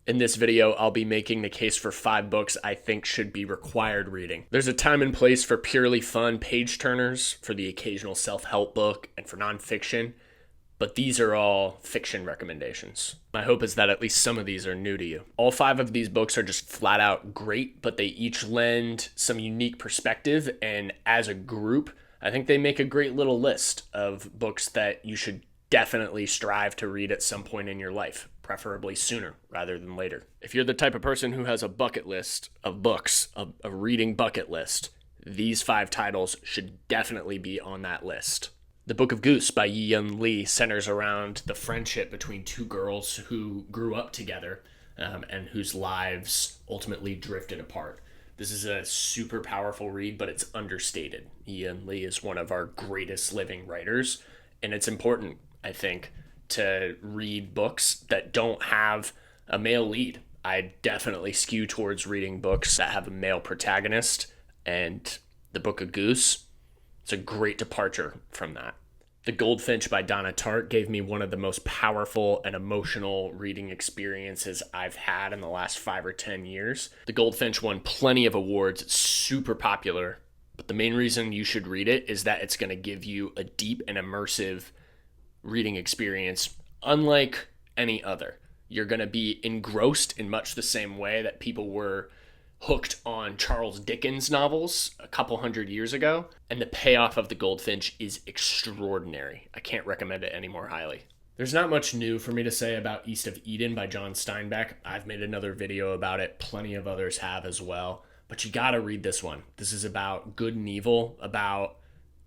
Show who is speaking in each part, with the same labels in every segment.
Speaker 1: In this video, I'll be making the case for 5 books I think should be required reading. There's a time and place for purely fun page turners, for the occasional self-help book, and for nonfiction, but these are all fiction recommendations. My hope is that at least some of these are new to you. All 5 of these books are just flat out great, but they each lend some unique perspective, and as a group, I think they make a great little list of books that you should definitely strive to read at some point in your life, preferably sooner rather than later. If you're the type of person who has a bucket list of books, a reading bucket list, these 5 titles should definitely be on that list. The Book of Goose by Yi-Yun Lee centers around the friendship between 2 girls who grew up together and whose lives ultimately drifted apart. This is a super powerful read, but it's understated. Yi-Yun Lee is one of our greatest living writers, and it's important, I think, to read books that don't have a male lead. I definitely skew towards reading books that have a male protagonist, and the Book of Goose, it's a great departure from that. The Goldfinch by Donna Tartt gave me one of the most powerful and emotional reading experiences I've had in the last 5 or 10 years. The Goldfinch won plenty of awards. It's super popular, but the main reason you should read it is that it's going to give you a deep and immersive reading experience unlike any other. You're going to be engrossed in much the same way that people were hooked on Charles Dickens novels a couple hundred years ago, and the payoff of The Goldfinch is extraordinary. I can't recommend it any more highly. There's not much new for me to say about East of Eden by John Steinbeck. I've made another video about it. Plenty of others have as well. But you gotta read this one. This is about good and evil, about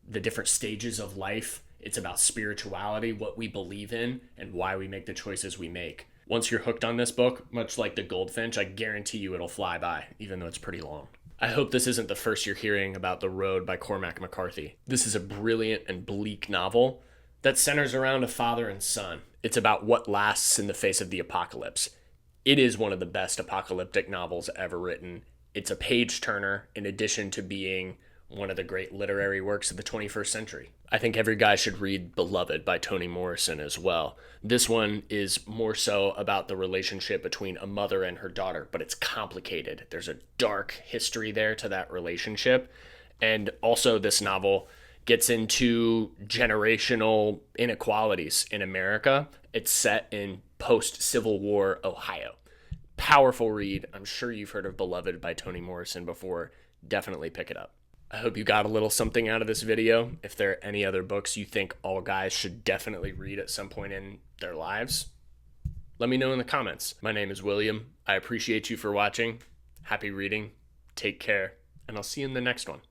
Speaker 1: the different stages of life. It's about spirituality, what we believe in, and why we make the choices we make. Once you're hooked on this book, much like The Goldfinch, I guarantee you it'll fly by, even though it's pretty long. I hope this isn't the first you're hearing about The Road by Cormac McCarthy. This is a brilliant and bleak novel that centers around a father and son. It's about what lasts in the face of the apocalypse. It is one of the best apocalyptic novels ever written. It's a page turner in addition to being one of the great literary works of the 21st century. I think every guy should read Beloved by Toni Morrison as well. This one is more so about the relationship between a mother and her daughter, but it's complicated. There's a dark history there to that relationship. And also this novel gets into generational inequalities in America. It's set in post-Civil War Ohio. Powerful read. I'm sure you've heard of Beloved by Toni Morrison before. Definitely pick it up. I hope you got a little something out of this video. If there are any other books you think all guys should definitely read at some point in their lives, let me know in the comments. My name is William. I appreciate you for watching. Happy reading. Take care, and I'll see you in the next one.